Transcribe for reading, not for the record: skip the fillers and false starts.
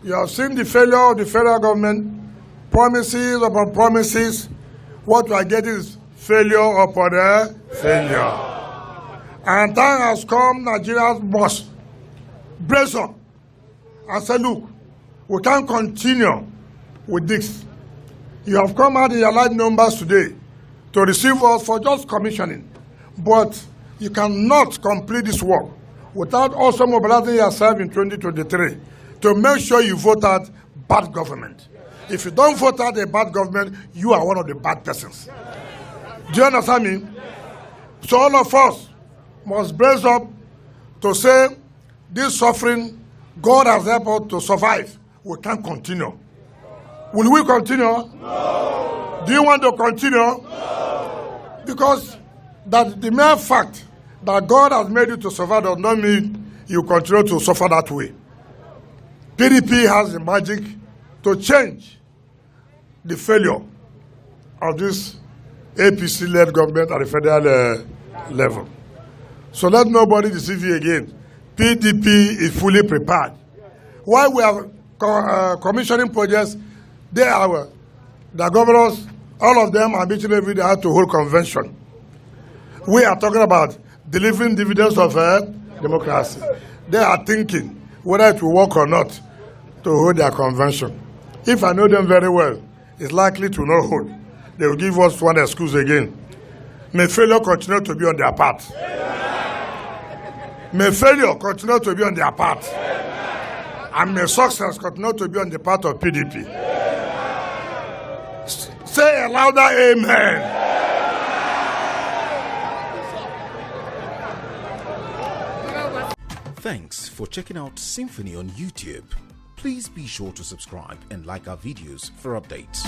You have seen the failure of the federal government, promises upon promises. What we are getting is failure upon failure. And time has come, Nigerians must brace up and say, look, we can't continue with this. You have come out in your large numbers today to receive us for just commissioning. But you cannot complete this work without also mobilizing yourself in 2023 to make sure you vote out bad government. If you don't vote out a bad government, you are one of the bad persons. Do you understand me? So all of us must brace up to say, this suffering, God has helped us to survive. We can't continue. Will we continue? No. Do you want to continue? No. Because that the mere fact that God has made you to suffer does not mean you continue to suffer that way. PDP has the magic to change the failure of this APC-led government at the federal level. So let nobody deceive you again. PDP is fully prepared. While we are commissioning projects, they are the governors, all of them are meeting every day to hold convention. We are talking about delivering dividends of democracy. They are thinking whether it will work or not to hold their convention. If I know them very well, it's likely to not hold. They will give us one excuse again. May failure continue to be on their part. May failure continue to be on their part. And may success continue to be on the part of PDP. Say a louder amen. Thanks for checking out SYMFONI on YouTube. Please be sure to subscribe and like our videos for updates.